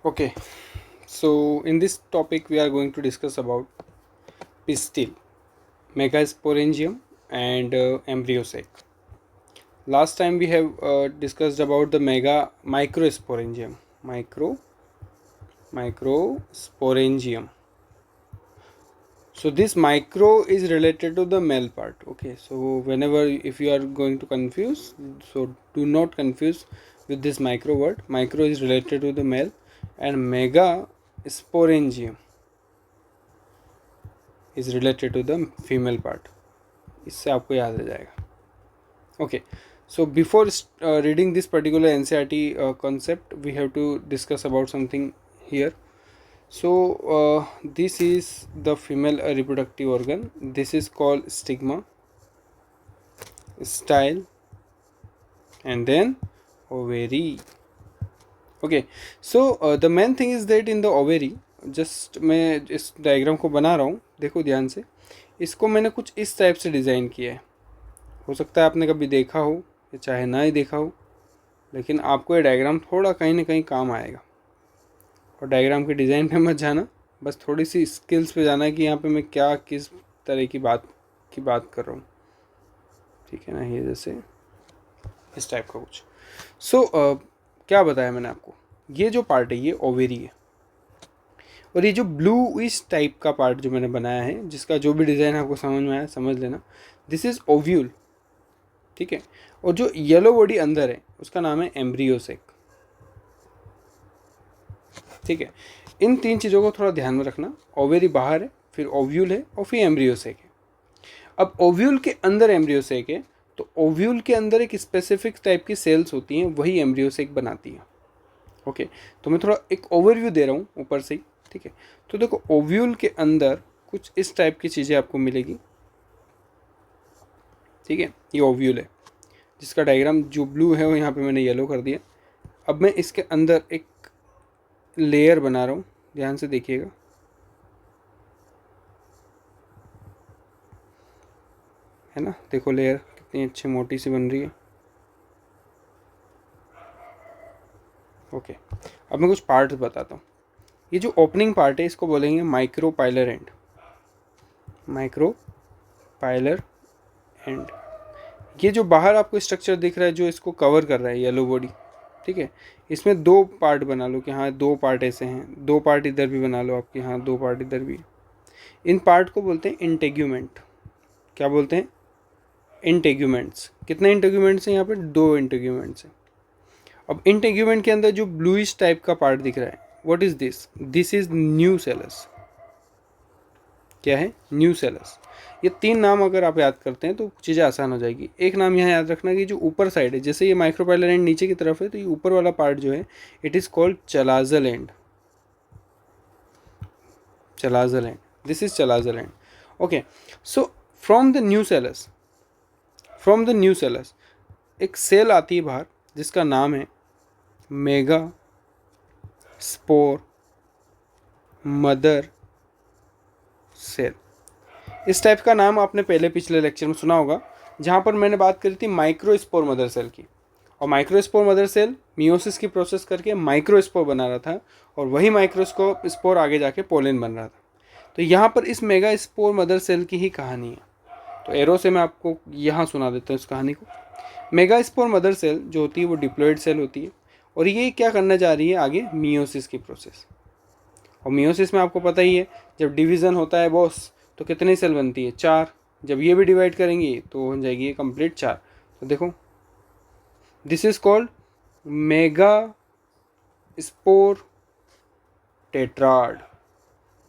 Okay, so in this topic we are going to discuss about pistil, megasporangium and embryo sac. Last time we have discussed about the microsporangium, microsporangium. So this micro is related to the male part. Okay, so whenever if you are going to confuse, so do not confuse with this micro word. Micro is related to the male and megasporangium is related to the female part. इससे आपको याद रह जाएगा. Okay, so before reading this particular NCERT concept, we have to discuss about something here. So this is the female reproductive organ. This is called stigma, style, and then ovary. Okay, so the main thing is that in the ovary, just मैं इस diagram को बना रहा हूँ, देखो ध्यान से. इसको मैंने कुछ इस टाइप से डिज़ाइन किया है. हो सकता है आपने कभी देखा हो या चाहे ना ही देखा हो, लेकिन आपको ये डायग्राम थोड़ा कहीं ना कहीं काम आएगा. और डायग्राम के डिज़ाइन पे मत जाना, बस थोड़ी सी स्किल्स पे जाना कि यहाँ पे मैं क्या किस तरह की बात कर रहा हूँ. ठीक है ना, ये जैसे इस टाइप का कुछ. सो क्या बताया मैंने आपको, ये जो पार्ट है ये ओवेरी है. और ये जो ब्लू इस टाइप का पार्ट जो मैंने बनाया है, जिसका जो भी डिज़ाइन आपको समझ में आया समझ लेना, दिस इज़ ओव्यूल. ठीक है. और जो येलो बॉडी अंदर है उसका नाम है एम्ब्रियो सेक. ठीक है. इन तीन चीज़ों को थोड़ा ध्यान में रखना. ओवेरी बाहर है, फिर ओव्यूल है और फिर एम्ब्रियो सेक है. अब ओव्यूल के अंदर एम्ब्रियो सेक है, तो ओव्यूल के अंदर एक स्पेसिफिक टाइप की सेल्स होती हैं, वही एम्ब्रियो सेक बनाती हैं. ओके, तो मैं थोड़ा एक ओवरव्यू दे रहा हूँ ऊपर से ही. ठीक है. तो देखो ओव्यूल के अंदर कुछ इस टाइप की चीज़ें आपको मिलेगी. ठीक है, ये ओव्यूल है जिसका डायग्राम जो ब्लू है वो यहाँ पे मैंने येलो कर दिया. अब मैं इसके अंदर एक लेयर बना रहा हूँ, ध्यान से देखिएगा. है ना, देखो लेयर कितनी अच्छी मोटी सी बन रही है. ओके, अब मैं कुछ पार्ट बताता हूँ. ये जो ओपनिंग पार्ट है इसको बोलेंगे माइक्रोपाइलर एंड. Micropylar and. ये जो बाहर आपको स्ट्रक्चर दिख रहा है जो इसको कवर कर रहा है, येलो बॉडी. ठीक है. इसमें दो पार्ट बना लो कि हाँ दो पार्ट ऐसे हैं, दो पार्ट इधर भी बना लो आपके, हाँ दो पार्ट इधर भी. इन पार्ट को बोलते हैं इंटेग्यूमेंट. क्या बोलते हैं? इंटेग्यूमेंट्स. कितने इंटेग्यूमेंट्स हैं यहाँ पे? दो इंटेग्यूमेंट्स हैं. अब इंटेग्यूमेंट के अंदर जो ब्लूइश टाइप का पार्ट दिख रहा है, what is this? This is nucellus. क्या है? न्यूसेलस. ये तीन नाम अगर आप याद करते हैं तो चीज़ें आसान हो जाएगी. एक नाम यहाँ याद रखना कि जो ऊपर साइड है, जैसे ये माइक्रोपाइलर एंड नीचे की तरफ है, तो ये ऊपर वाला पार्ट जो है it is called chalazal end. Chalazal end. This is chalazal end. Okay, so from the nucellus एक सेल आती है बाहर जिसका नाम है मेगा स्पोर मदर सेल. इस टाइप का नाम आपने पहले पिछले लेक्चर में सुना होगा, जहाँ पर मैंने बात करी थी माइक्रोस्पोर मदर सेल की. और माइक्रोस्पोर मदर सेल मियोसिस की प्रोसेस करके माइक्रोस्पोर बना रहा था, और वही माइक्रोस्पोर आगे जाके पोलन बन रहा था. तो यहाँ पर इस मेगा स्पोर मदर सेल की ही कहानी है. तो एरो से मैं आपको यहाँ सुना देता हूँ इस कहानी को. मेगा स्पोर मदर सेल जो होती है वो डिप्लॉयड सेल होती है, और ये क्या करने जा रही है आगे? मियोसिस की प्रोसेस. और मियोसिस में आपको पता ही है, जब डिवीज़न होता है बॉस तो कितनी सेल बनती है? 4. जब ये भी डिवाइड करेंगे तो हो जाएगी ये कंप्लीट 4. तो देखो this is called mega spore tetrad.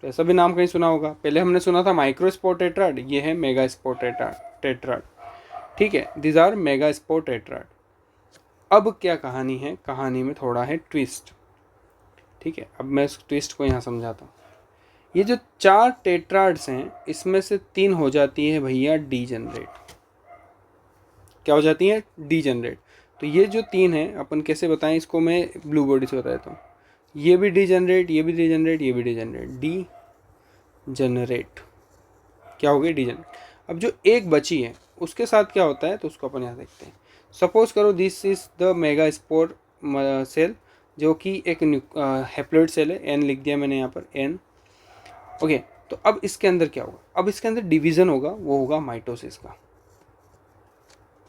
तो ऐसा भी नाम कहीं सुना होगा. पहले हमने सुना था माइक्रोस्पोर टेट्राड, ये है मेगा स्पोर टेट्राड. ठीक है, this are megaspore tetrad. अब क्या कहानी है? कहानी में थोड़ा है ट्विस्ट. ठीक है, अब मैं इस ट्विस्ट को यहाँ समझाता हूँ. ये जो 4 टेट्राड्स हैं, इसमें से 3 हो जाती है भैया डीजनरेट. क्या हो जाती है? डीजनरेट. तो ये जो 3 हैं अपन कैसे बताएं इसको? मैं ब्लू बॉडी से बता देता हूँ. ये भी डीजनरेट, ये भी डीजनरेट, ये भी डीजनरेट. D generate. क्या हो गई? डीजनरेट. अब जो एक बची है उसके साथ क्या होता है तो उसको अपन यहाँ देखते हैं. सपोज करो this is the megaspore cell जो कि एक हैप्लॉइड सेल है, एन लिख दिया मैंने यहाँ पर, एन। ओके, तो अब इसके अंदर क्या होगा, अब इसके अंदर डिवीज़न होगा, वो होगा माइटोसिस का।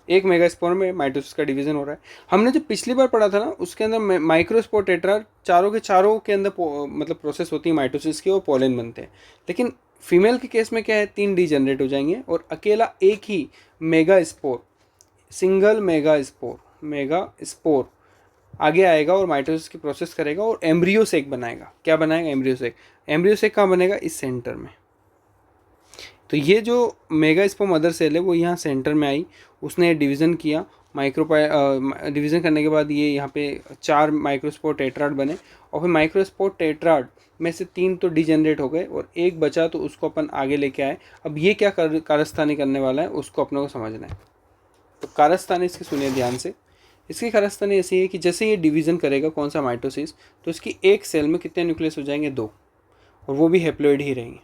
एक मेगास्पोर में माइटोसिस का डिवीजन हो रहा है। हमने जो पिछली बार पढ़ा था ना, उसके अंदर माइक्रोस्पोर टेट्राड चारों के अंदर मतलब प्रोसेस होती है माइटोसिस की, और पोलन बनते हैं। लेकिन फीमेल के केस में क्या है, 3 डी जनरेट हो जाएंगे और अकेला एक ही megaspore, single megaspore आगे आएगा और माइटोसिस की प्रोसेस करेगा और एम्ब्रियो सेक बनाएगा। क्या बनाएगा, एम्ब्रियो सेक कहाँ बनेगा, इस सेंटर में। तो ये जो मेगा स्पोर मदर सेल है वो यहाँ सेंटर में आई, उसने डिवीज़न किया, डिवीज़न करने के बाद ये यहाँ पे 4 माइक्रोस्पोर टेट्राड बने, और फिर माइक्रोस्पोर टेट्राड में से 3 तो डिजेनरेट हो गए और एक बचा, तो उसको अपन आगे लेके आए। अब ये क्या कारस्तानी करने वाला है, उसको अपने को समझना है। तो कारस्तानी इसकी सुनिए ध्यान से। इसकी कारस्तानी ऐसी है कि जैसे ये डिवीज़न करेगा कौन सा माइटोसिस, तो इसकी एक सेल में कितने न्यूक्लियस हो जाएंगे, 2, और वो भी हैप्लॉइड ही रहेंगे।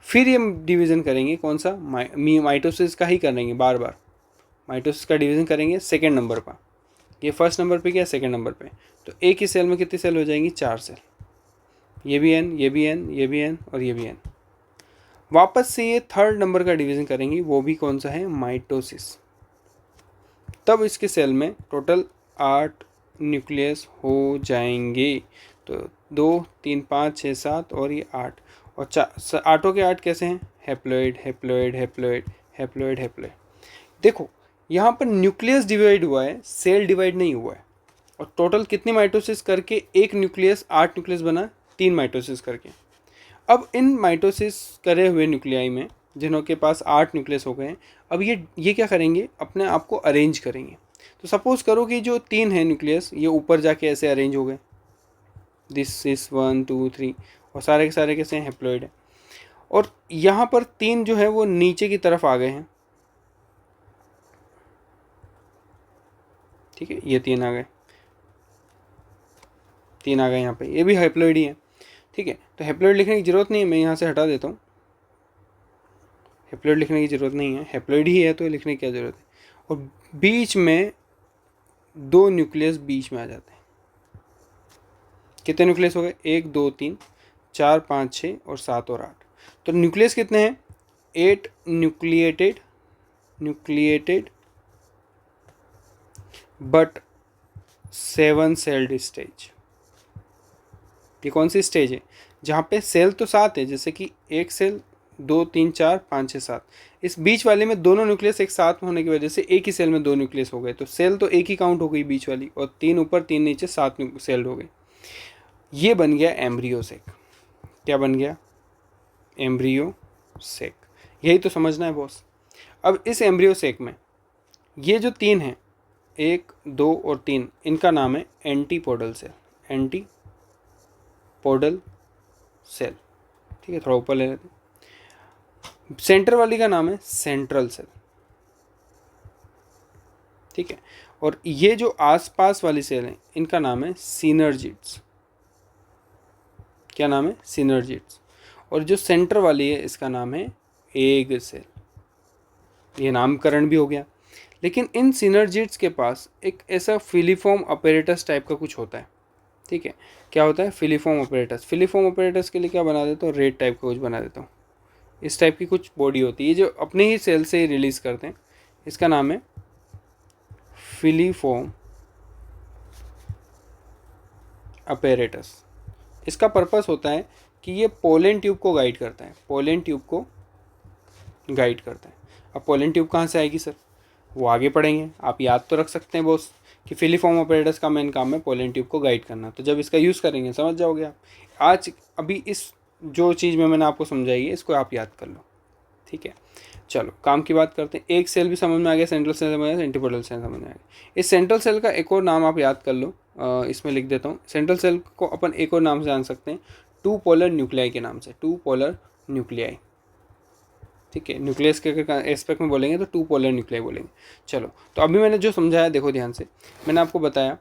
फिर ये डिवीज़न करेंगे कौन सा, माइटोसिस का ही करेंगे, बार बार माइटोसिस का डिवीज़न करेंगे सेकेंड नंबर पर। ये फर्स्ट नंबर पे क्या, सेकेंड नंबर पे। तो एक ही सेल में कितनी सेल हो जाएंगी, 4 सेल। ये भी एन, ये भी एन, ये भी एन और ये भी एन। वापस से ये थर्ड नंबर का डिवीज़न करेंगी, वो भी कौन सा है, माइटोसिस। तब इसके सेल में टोटल 8 न्यूक्लियस हो जाएंगे। तो 2, 3, 5, 6, 7 और ये 8, और 8 के 8 कैसे हैं, haploid haploid haploid haploid haploid. देखो यहाँ पर न्यूक्लियस डिवाइड हुआ है, सेल डिवाइड नहीं हुआ है। और टोटल कितनी माइटोसिस करके एक न्यूक्लियस, 8 न्यूक्लियस बना, 3 माइटोसिस करके। अब इन माइटोसिस करे हुए न्यूक्लियाई में जिन्हों के पास 8 न्यूक्लियस हो गए हैं, अब ये क्या करेंगे, अपने आप को अरेंज करेंगे। तो सपोज करो कि जो 3 है न्यूक्लियस, ये ऊपर जाके ऐसे अरेंज हो गए, दिस इज 1 2 3, और सारे के सारे कैसे हैं, हैप्लॉइड है। और यहाँ पर 3 जो है वो नीचे की तरफ आ गए हैं, ठीक है, ये 3 आ गए, 3 आ गए यहाँ पे, ये भी हैप्लॉइड ही है, ठीक है। तो हैप्लॉइड लिखने की ज़रूरत नहीं है, मैं यहाँ से हटा देता हूँ, हैप्लॉइड लिखने की ज़रूरत नहीं है, हैप्लॉइड ही है तो लिखने की क्या ज़रूरत है। और बीच में 2 न्यूक्लियस बीच में आ जाते हैं। कितने न्यूक्लियस हो गए, 1 2 3 4 5 6 और 7 और 8। तो न्यूक्लियस कितने हैं, 8 न्यूक्लिएटेड बट 7 सेल्ड स्टेज। ये कौन सी स्टेज है, जहाँ पे सेल तो 7 है, जैसे कि एक सेल 2 3 4 5 6 7। इस बीच वाले में दोनों न्यूक्लियस एक साथ होने की वजह से एक ही सेल में 2 न्यूक्लियस हो गए, तो सेल तो एक ही काउंट हो गई बीच वाली, और 3 ऊपर 3 नीचे 7 सेल हो गई। ये बन गया एम्ब्रियो सेक। क्या बन गया, एम्ब्रियो सेक। यही तो समझना है बॉस। अब इस एम्ब्रियो सेक में ये जो 3 हैं, 1 2 और 3, इनका नाम है एंटीपोडल सेल, एंटीपोडल सेल, ठीक है। थोड़ा ऊपर ले लेते हैं। सेंटर वाली का नाम है सेंट्रल सेल, ठीक है। और ये जो आसपास वाली सेल हैं, इनका नाम है सिनर्जिड्स। क्या नाम है, सिनर्जिड्स। और जो सेंटर वाली है, इसका नाम है एग सेल। ये नामकरण भी हो गया। लेकिन इन सिनर्जिड्स के पास एक ऐसा फिलीफॉर्म अपैरेटस टाइप का कुछ होता है, ठीक है। क्या होता है, फिलीफॉर्म अपैरेटस। फिलीफॉर्म अपैरेटस के लिए क्या बना देता हूँ, रेड टाइप का कुछ बना देता हूँ। इस टाइप की कुछ बॉडी होती है जो अपने ही सेल से रिलीज करते हैं, इसका नाम है फिलीफॉर्म अपैरेटस। इसका पर्पस होता है कि ये पोलन ट्यूब को गाइड करता है, पोलन ट्यूब को गाइड करता है। अब पोलन ट्यूब कहाँ से आएगी सर, वो आगे पढ़ेंगे। आप याद तो रख सकते हैं बॉस कि फिलीफॉर्म अपैरेटस का मेन काम है पोलन ट्यूब को गाइड करना, तो जब इसका यूज़ करेंगे समझ जाओगे आप। आज अभी इस जो चीज़ में मैंने आपको समझाई है, इसको आप याद कर लो, ठीक है। चलो काम की बात करते हैं। एक सेल भी समझ में आ गया, सेंट्रल सेल समझ में आ गया, एंटीपोडल सेल समझ में आ गया। इस सेंट्रल सेल का एक और नाम आप याद कर लो, इसमें लिख देता हूँ। सेंट्रल सेल को अपन एक और नाम से जान सकते हैं, 2 पोलर न्यूक्लियाई के नाम से, 2 पोलर न्यूक्लियाई, ठीक है। न्यूक्लियस के एस्पेक्ट में बोलेंगे तो 2 पोलर न्यूक्लियाई बोलेंगे। चलो, तो अभी मैंने जो समझाया देखो ध्यान से। मैंने आपको बताया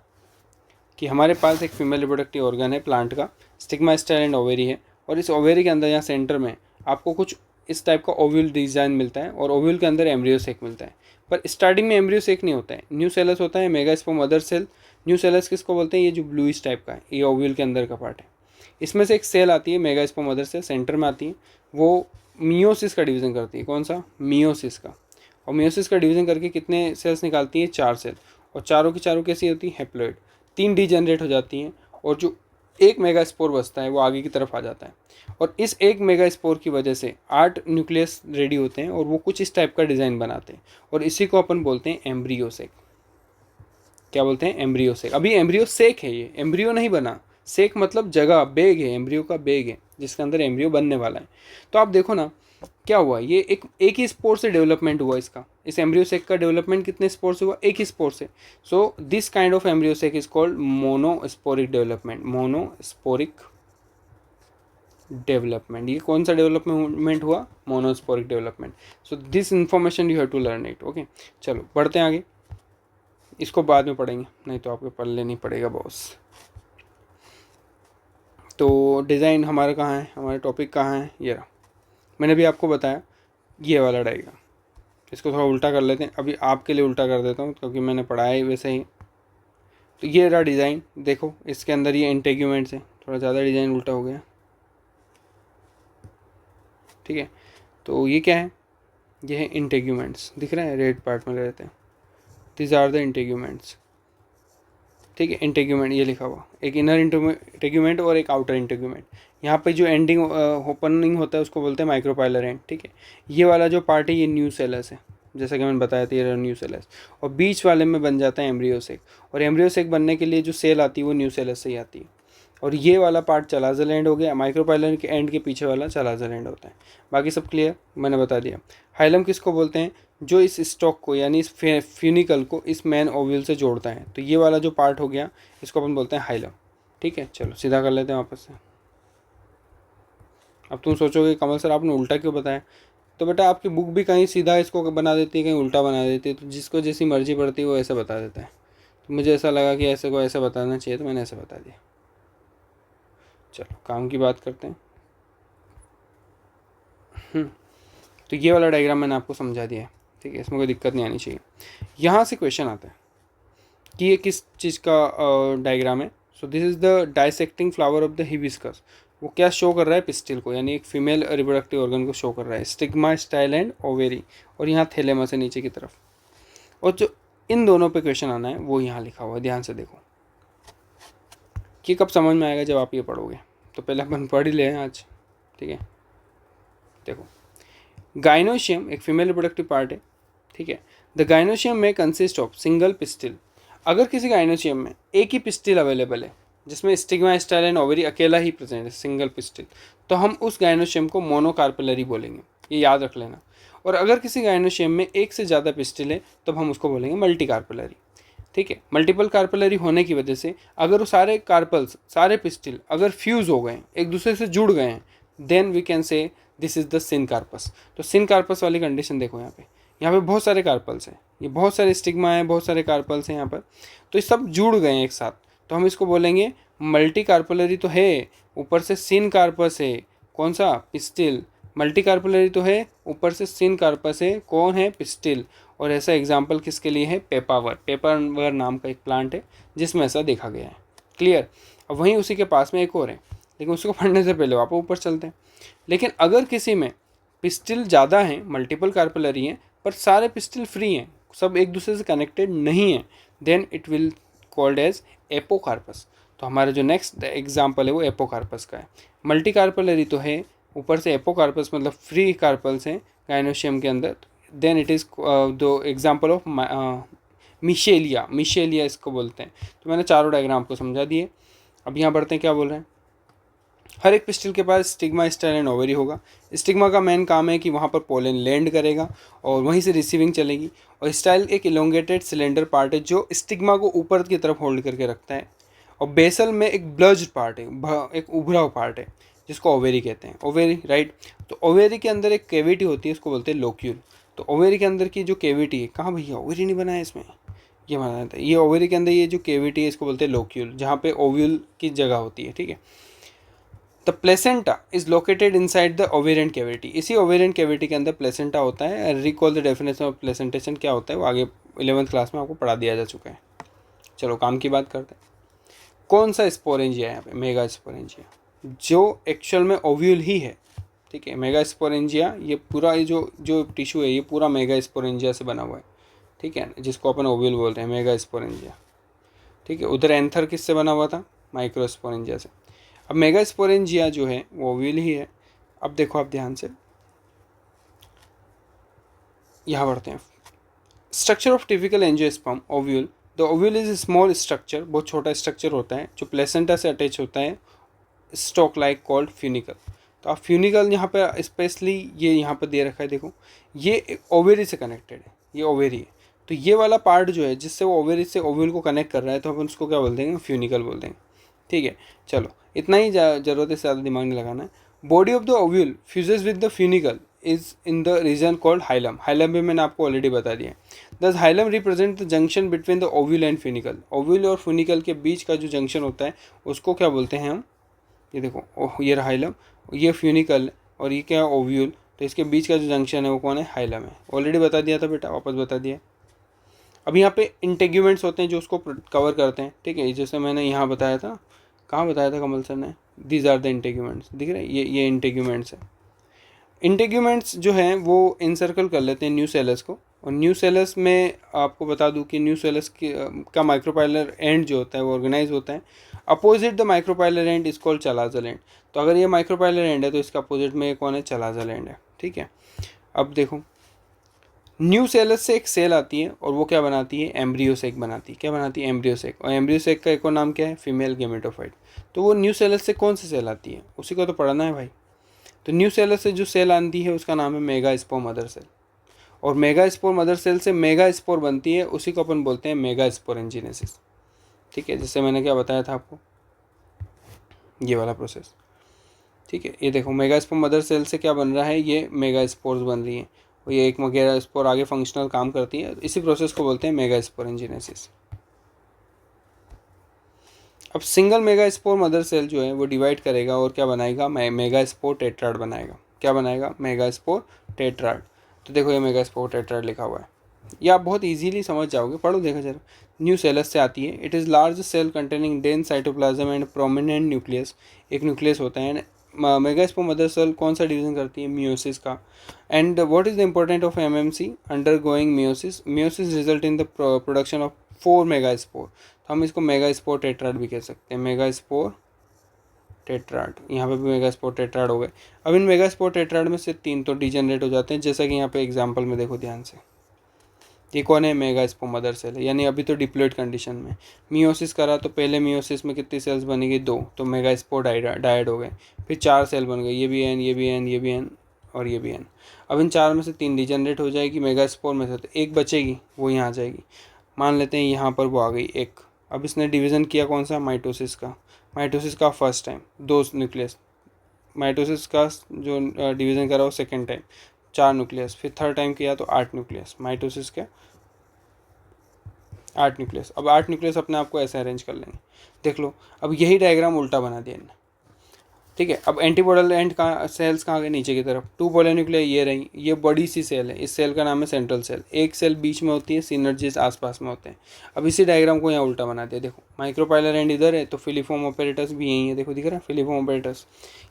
कि हमारे पास एक फीमेल रिप्रोडक्टिव ऑर्गन है प्लांट का, स्टिग्मा स्टाइल एंड ओवेरी है। और इस ओवेरी के अंदर यहाँ सेंटर में आपको कुछ इस टाइप का ओव्यूल डिज़ाइन मिलता है और ओव्यूल के अंदर एम्ब्रियो सेक मिलता है। पर स्टार्टिंग में एम्ब्रियो सेक नहीं होता है, न्यू सेलस होता है, मेगास्पोर्म मदर सेल। न्यू सेलस किसको बोलते हैं? ये जो ब्लूइश टाइप का है, ये ओव्यूल के अंदर का पार्ट है। इसमें से एक सेल आती है मेगास्पोर्म मदर सेल, सेंटर में आती है, वो मियोसिस का डिवीज़न करती है। कौन सा? मियोसिस का। और मियोसिस का डिवीज़न करके कितने सेल्स निकालती है? 4 सेल। और चारों की चारों कैसी होती है? हैप्लॉइड। 3 डीजनरेट हो जाती हैं और जो एक मेगास्पोर बचता है वो आगे की तरफ आ जाता है। और इस एक मेगास्पोर की वजह से 8 न्यूक्लियस रेडी होते हैं और वो कुछ इस टाइप का डिज़ाइन बनाते हैं और इसी को अपन बोलते हैं एम्ब्रियो सेक। क्या बोलते हैं? Embryo sac. अभी एम्ब्रियो सेक है, ये एम्ब्रियो नहीं बना। सेक मतलब जगह, बेग है, एम्ब्रियो का बेग है जिसके अंदर एम्ब्रियो बनने वाला है। तो आप देखो ना क्या हुआ, ये एक ही स्पोर से डेवलपमेंट हुआ इसका। इस एम्ब्रियो सेक का डेवलपमेंट कितने स्पोर से हुआ? एक ही स्पोर से। So this kind of embryo sac is called monosporic development. Monosporic development. ये कौन सा डेवलपमेंट हुआ? Monosporic development. So this information you have to learn it. Okay, चलो बढ़ते हैं आगे। इसको बाद में पढ़ेंगे, नहीं तो आपके पल्ले नहीं पड़ेगा बॉस। तो डिज़ाइन हमारा कहाँ है? हमारा टॉपिक कहाँ है? ये रहा। मैंने भी आपको बताया ये वाला डायग्राम। इसको थोड़ा उल्टा कर लेते हैं, अभी आपके लिए उल्टा कर देता हूँ क्योंकि मैंने पढ़ाया ही वैसे ही। तो ये रहा डिज़ाइन, देखो इसके अंदर ये इंटेग्यूमेंट्स है, थोड़ा ज़्यादा डिज़ाइन उल्टा हो गया, ठीक है। तो ये क्या है? ये है इंटेग्यूमेंट्स, दिख रहा है रेड पार्ट में रहते हैं। दिस आर द इंटेग्यूमेंट्स, ठीक है। इंटेग्यूमेंट ये लिखा हुआ, एक इनर इंटेग्यूमेंट और एक आउटर इंटेग्यूमेंट। यहाँ पे जो एंडिंग ओपनिंग होता है उसको बोलते हैं माइक्रोपाइलर एंड, ठीक है। ये वाला जो पार्ट है ये न्यू सेलस है, जैसा कि मैंने बताया था, ये न्यू सेलस। और बीच वाले में बन जाता है एम्ब्रियो सेक। और एम्ब्रियो सेक बनने के लिए जो सेल आती है वो न्यू सेलस से ही आती है। और ये वाला पार्ट चलाजल एंड हो गया, माइक्रोपाइलर के एंड के पीछे वाला चलाजल एंड होता है। बाकी सब क्लियर, मैंने बता दिया। हाइलम किसको बोलते हैं? जो इस स्टॉक को यानी इस फ्यूनिकल को इस मेन ओव्यूल से जोड़ता है। तो ये वाला जो पार्ट हो गया इसको अपन बोलते हैं हाइलम, ठीक है। चलो सीधा कर लेते हैं वापस से। अब तुम सोचोगे कमल सर आपने उल्टा क्यों बताया? तो बेटा आपकी बुक भी कहीं सीधा इसको बना देती है, कहीं उल्टा बना देती है, तो जिसको जैसी मर्जी पड़ती है वो ऐसे बता देता है। तो मुझे ऐसा लगा कि ऐसे को ऐसे बताना चाहिए, तो मैंने ऐसे बता दिया। चलो काम की बात करते हैं। तो ये वाला डायग्राम मैंने आपको समझा दिया है, ठीक है, इसमें कोई दिक्कत नहीं आनी चाहिए। यहाँ से क्वेश्चन आता है कि ये किस चीज़ का डायग्राम है। So this is the dissecting flower of the hibiscus. वो क्या शो कर रहा है? पिस्टिल को, यानी एक फीमेल रिप्रोडक्टिव ऑर्गन को शो कर रहा है। स्टिग्मा, स्टाइल एंड ओवेरी, और यहाँ थैलेमस है नीचे की तरफ। और जो इन दोनों पे क्वेश्चन आना है वो यहाँ लिखा हुआ है, ध्यान से देखो। कि कब समझ में आएगा? जब आप ये पढ़ोगे। तो पहले अपन पढ़ ही ले आज, ठीक है। देखो, गाइनोशियम एक फीमेल रिप्रोडक्टिव पार्ट है, ठीक है। द गाइनोशियम में कंसिस्ट ऑफ सिंगल पिस्टिल। अगर किसी गाइनोशियम में एक ही पिस्टिल अवेलेबल है जिसमें स्टिग्मा, स्टाइल एंड ओवरी अकेला ही प्रेजेंट है, सिंगल पिस्टिल, तो हम उस गाइनोशियम को मोनोकार्पेलरी बोलेंगे, ये याद रख लेना। और अगर किसी गाइनोशियम में एक से ज़्यादा पिस्टिल है तब हम उसको बोलेंगे मल्टी कार्पेलरी, ठीक है। मल्टीपल कार्पेलरी होने की वजह से अगर वो सारे कार्पल्स, सारे पिस्टिल अगर फ्यूज़ हो गए, एक दूसरे से जुड़ गए हैं, then we can say this is the syncarpous. तो सिन कार्पस वाली कंडीशन देखो यहाँ पे बहुत सारे कार्पल्स हैं, ये बहुत सारे स्टिग्मा हैं, बहुत सारे कार्पल्स हैं यहाँ पर, तो ये सब जुड़ गए हैं एक साथ, तो हम इसको बोलेंगे मल्टी कार्पेलरी तो है, ऊपर से सिन कार्पस है, कौन सा? पिस्टिल। मल्टी कार्पेलरी तो है, ऊपर से सिन कार्पस है, कौन है? पिस्टिल। और ऐसा एग्जाम्पल किसके लिए है? पेपावर। पेपावर नाम का एक प्लांट है जिसमें ऐसा देखा गया है। क्लियर? अब वहीं उसी के पास में एक और है, लेकिन उसको पढ़ने से पहले वापस ऊपर चलते हैं। लेकिन अगर किसी में पिस्टिल ज़्यादा हैं, मल्टीपल कार्पेलरी हैं, पर सारे पिस्टिल फ्री हैं, सब एक दूसरे से कनेक्टेड नहीं हैं, then it will called as apocarpous. तो हमारा जो नेक्स्ट एग्जाम्पल है वो एपोकार्पस का है। मल्टी कार्पेलरी तो है, ऊपर से एपोकार्पस मतलब फ्री कार्पल्स हैं गाइनोशियम के अंदर, then it is the example of Michelia. Michelia इसको बोलते हैं। तो मैंने चारों डायग्राम आपको समझा दिए। अब यहाँ बढ़ते हैं, क्या बोल रहे हैं? हर एक पिस्टिल के पास स्टिग्मा, स्टाइल एंड ओवरी होगा। स्टिग्मा का मेन काम है कि वहाँ पर पोलन लैंड करेगा और वहीं से रिसीविंग चलेगी। और स्टाइल एक इलोंगेटेड सिलेंडर पार्ट है जो स्टिग्मा को ऊपर की तरफ होल्ड करके रखता है। और बेसल में एक ब्लज्ड पार्ट है, एक उभरा हुआ पार्ट है जिसको ओवेरी कहते हैं। Ovary, right. तो ओवेरी के अंदर एक कैविटी होती है, उसको बोलते हैं लोक्यूल। तो ओवेरी के अंदर की जो कैविटी है, कहाँ भैया ओवेरी नहीं बना है इसमें, ये बनाया था। ये ओवेरी के अंदर ये जो कैविटी है इसको बोलते हैं लोक्यूल, जहाँ पे ओव्यूल की जगह होती है, ठीक है। The placenta is located inside the ovarian cavity, इसी ओवेरियन कैविटी के अंदर प्लेसेंटा होता है। Recall the definition of placentation क्या होता है वो आगे 11th क्लास में आपको पढ़ा दिया जा चुका है। चलो काम की बात करते हैं। कौन सा स्पोरेंजिया है यहाँ पे? मेगा स्पोरेंजिया, जो एक्चुअल में ओव्यूल ही है। ठीक है, मेगा स्पोरेंजिया, ये पूरा ये जो टिश्यू है ये पूरा मेगा स्पोरेंजिया से बना हुआ है। ठीक है, जिसको अपन ओव्यूल बोलते हैं, मेगा स्पोरेंजिया। ठीक है, उधर एंथर किससे बना हुआ था? माइक्रो स्पोरेंजिया से। अब मेगा स्पोरेंजिया जो है वो ओव्यूल ही है। अब देखो आप ध्यान से यहाँ बढ़ते हैं। Structure of typical angiosperm ovule. The ovule is small structure, बहुत छोटा स्ट्रक्चर होता है जो प्लेसेंटा से अटैच होता है, स्टॉक लाइक कॉल्ड फ्यूनिकल। तो आप फ्यूनिकल यहाँ पे स्पेशली ये यहाँ पर दे रखा है, देखो ये ओवेरी से कनेक्टेड है, ये ओवेरी है। तो ये वाला पार्ट जो है जिससे वो ओवेरी से ओव्यूल को कनेक्ट कर रहा है, तो अपन उसको क्या बोल देंगे? फ्यूनिकल बोल देंगे। ठीक है, चलो इतना ही जरूरत है, ज़्यादा दिमाग नहीं लगाना है। Body of the ovule fuses with the funicle is in the reason called hilum. Hilum भी मैंने आपको ऑलरेडी बता दिया। दस hilum represent the junction between the ovule and funicle. Ovule और फ्यूनिकल के बीच का जो जंक्शन होता है उसको क्या बोलते हैं हम? ये देखो ये रहा हाइलम, ये फ्यूनिकल और ये क्या है? ओव्यूल। तो इसके बीच का जो जंक्शन है वो कौन है? हाइलम है। ऑलरेडी बता दिया था बेटा, वापस बता दिया। अब यहाँ पे इंटेग्यूमेंट्स होते हैं जो उसको कवर करते हैं। ठीक है, जैसे मैंने यहाँ बताया था, कहाँ बताया था कमल सर ने? दीज आर द इंटेग्यूमेंट्स, दिख रहे हैं? ये इंटेग्यूमेंट्स है। इंटेग्यूमेंट्स जो हैं वो इनसर्कल कर लेते हैं न्यूसेलस को, और न्यूसेलस में आपको बता दूं कि न्यूसेलस का माइक्रोपाइलर एंड जो होता है वो ऑर्गेनाइज होता है। Opposite the micropylar and is called chalazal end. तो अगर ये माइक्रोपाइलर एंड है तो इसका अपोजिट में कौन है? चलाजल एंड है। ठीक है, अब देखो न्यूसेलस से एक सेल आती है और वो क्या बनाती है? एम्ब्रियोसेक बनाती है। क्या बनाती है? एम्ब्रियोसेक। और एम्ब्रियोसेक का एक और नाम क्या है? Female gametophyte. तो वो न्यूसेलस से कौन सी सेल आती है? उसी को तो पढ़ना है भाई। तो न्यूसेलस से जो सेल आती है उसका नाम है मेगा स्पोर मदर सेल, और मेगा स्पोर मदर सेल से मेगा स्पोर बनती है, उसी को अपन बोलते हैं मेगा स्पोरेंजिनेसिस। ठीक है, जैसे मैंने क्या बताया था आपको, ये वाला प्रोसेस। ठीक है, ये देखो मेगा स्पोर मदर सेल से क्या बन रहा है? ये मेगा स्पोर्स बन रही है, और ये एक मेगा स्पोर आगे फंक्शनल काम करती है। इसी प्रोसेस को बोलते हैं मेगा स्पोरेंजिनेसिस। अब single megaspore mother cell जो है वो डिवाइड करेगा और क्या बनाएगा? मेगा स्पोर टेट्राड बनाएगा। क्या बनाएगा? Mega spore tetrad. तो देखो ये मेगा स्पोर टेट्राड लिखा हुआ है, ये आप बहुत इजीली समझ जाओगे, पढ़ो देखो जरा। न्यू सेलस से आती है। It is large cell containing dense cytoplasm and prominent nucleus. एक न्यूक्लियस होता है। मेगा स्पोर मदर सेल कौन सा डिवीजन करती है? मियोसिस का। And what is the important of MMC? Under going meiosis. Meiosis result in the production of 4 mega spore. तो हम इसको मेगा स्पोर टेट्राड भी कह सकते हैं। मेगा स्पोर टेट्राड, यहाँ पे भी मेगा स्पोर टेट्राड हो गए। अब इन मेगा स्पोर टेट्राड में से 3 तो डिजेनरेट हो जाते हैं, जैसा कि यहाँ पे एग्जांपल में देखो ध्यान से। ये कौन है? मेगा स्पोर मदर सेल है, यानी अभी तो डिप्लॉइड कंडीशन में। मियोसिस करा तो पहले मियोसिस में कितनी सेल्स बनेगी? 2, तो मेगा स्पोर डायड हो गए। फिर 4 सेल बन गए, ये भी एन, ये भी एन, ये भी एन और ये भी एन। अब इन 4 में से 3 डिजेनरेट हो जाएगी मेगा स्पोर में से, तो एक बचेगी, वो यहाँ आ जाएगी। मान लेते हैं यहाँ पर वो आ गई एक। अब इसने डिवीज़न किया कौन सा? माइटोसिस का। माइटोसिस का फर्स्ट टाइम 2 न्यूक्लियस। माइटोसिस का जो डिवीज़न करा वो सेकेंड टाइम 4 न्यूक्लियस। फिर थर्ड टाइम किया तो 8 न्यूक्लियस। माइटोसिस के 8 न्यूक्लियस। अब 8 न्यूक्लियस अपने आप को ऐसे अरेंज कर लेंगे। देख लो, अब यही डायग्राम उल्टा बना दिया इन्हें। ठीक है, अब एंटीपोडल एंड कहाँ? सेल्स कहाँ गए? नीचे की तरफ। 2 पॉलीन्यूक्लियाई ये रही, ये बड़ी सी सेल है। इस सेल का नाम है सेंट्रल सेल। एक सेल बीच में होती है, सिनर्जीज आसपास में होते हैं। अब इसी डायग्राम को यहाँ उल्टा बना दिया। देखो माइक्रोपाइलर एंड इधर है, तो फिलीफॉर्म ऑपरेटस भी यही है। देखो दिख रहा है फिलीफॉर्म ऑपरेटस।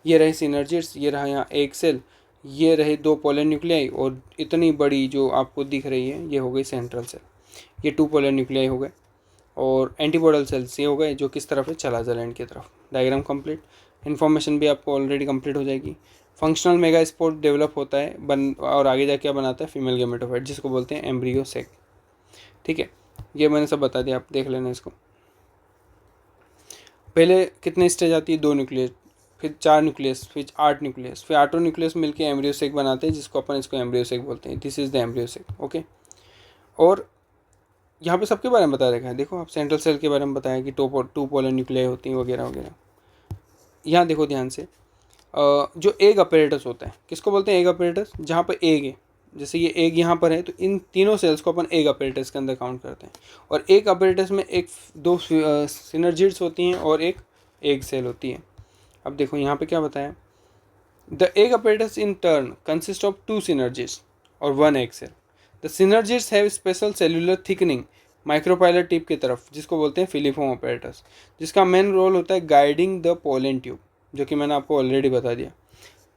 ये रहे सिनर्जिड्स, ये रहा यहाँ एक सेल, ये रहे 2 पॉलीन्यूक्लियाई, और इतनी बड़ी जो आपको दिख रही है ये हो गई सेंट्रल सेल। ये 2 पॉलीन्यूक्लियाई हो गए, और एंटीपोडल सेल्स ये हो गए जो किस तरफ है? चलाजल एंड की तरफ। Diagram complete. इन्फॉर्मेशन भी आपको ऑलरेडी कंप्लीट हो जाएगी। फंक्शनल मेगा स्पोर डेवलप होता है और आगे जाके क्या बनाता है? फीमेल गेमेटोफाइट, जिसको बोलते हैं एम्ब्रियोसेक। ठीक है, ये मैंने सब बता दिया, आप देख लेना इसको। पहले कितने स्टेज आती है? 2 न्यूक्लियस, फिर 4 न्यूक्लियस, फिर 8 न्यूक्लियस, फिर 8 न्यूक्लियस मिलकर एम्ब्रियोसेक बनाते हैं, जिसको अपन इसको एम्ब्रियोसेक बोलते हैं। This is the embryo sac. Okay, और यहाँ पे सबके बारे में बता रखा है। देखो आप सेंट्रल सेल के बारे में बताया कि 2 पोलर न्यूक्लियाई होती हैं वगैरह वगैरह। यहाँ देखो ध्यान से, जो एग अपैरेटस होता है, किसको बोलते हैं? Egg apparatus. जहाँ पर एग है, जैसे ये एग यहाँ पर है, तो इन तीनों सेल्स को अपन एग अपैरेटस के अंदर काउंट करते हैं। और एग अपैरेटस में 2 सिनर्जिड्स होती हैं और एक एग सेल होती है। अब देखो यहाँ पे क्या बताया, the egg apparatus in turn consists of two synergids और one egg cell. The synergids have special cellular thickening micropylar tip की तरफ, जिसको बोलते हैं फिलीफॉर्म apparatus, जिसका मेन रोल होता है गाइडिंग द पोलन ट्यूब, जो कि मैंने आपको ऑलरेडी बता दिया.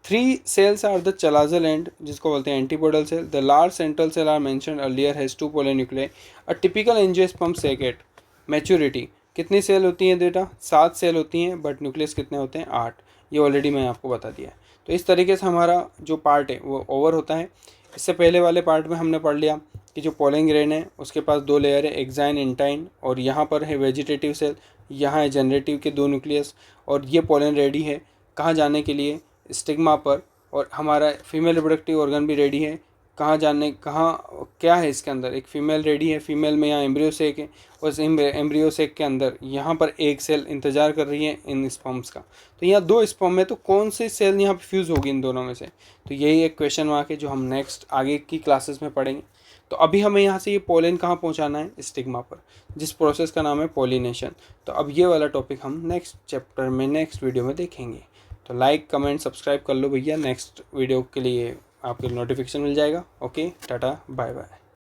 3 cells are the chalazal end, जिसको बोलते हैं antipodal cell. The large central cell are mentioned earlier has 2 pollen nuclei. A typical angiosperm sac at maturity कितनी सेल होती हैं बेटा, 7 सेल होती हैं, बट न्यूक्लियस कितने होते हैं, 8. ये ऑलरेडी मैंने आपको बता दिया है. तो इस तरीके से हमारा जो पार्ट है वो ओवर होता है. इससे पहले वाले पार्ट में हमने पढ़ लिया कि जो पोलन ग्रेन है उसके पास 2 लेयर है, एक्साइन इंटाइन, और यहाँ पर है वेजिटेटिव सेल, यहाँ है जनरेटिव के 2 न्यूक्लियस, और ये पोलन रेडी है कहाँ जाने के लिए, स्टिग्मा पर. और हमारा फीमेल रिप्रोडक्टिव ऑर्गन भी रेडी है कहाँ जाने, कहाँ क्या है इसके अंदर, एक फीमेल रेडी है, फीमेल में यहाँ एम्ब्रियो सेक है, और इस एम्ब्रियो सेक के अंदर यहाँ पर एक सेल इंतजार कर रही है इन स्पर्म्स का. तो यहाँ 2 स्पर्म है, तो कौन सी सेल यहाँ पे फ्यूज़ होगी इन दोनों में से, तो यही एक क्वेश्चन मार्क है जो हम नेक्स्ट आगे की क्लासेस में पढ़ेंगे. तो अभी हमें यहाँ से ये पोलन कहाँ पहुँचाना है, स्टिग्मा पर, जिस प्रोसेस का नाम है पोलिनेशन. तो अब ये वाला टॉपिक हम नेक्स्ट चैप्टर में, नेक्स्ट वीडियो में देखेंगे. तो लाइक कमेंट सब्सक्राइब कर लो भैया, नेक्स्ट वीडियो के लिए आपके नोटिफिकेशन मिल जाएगा. Okay, tata bye bye.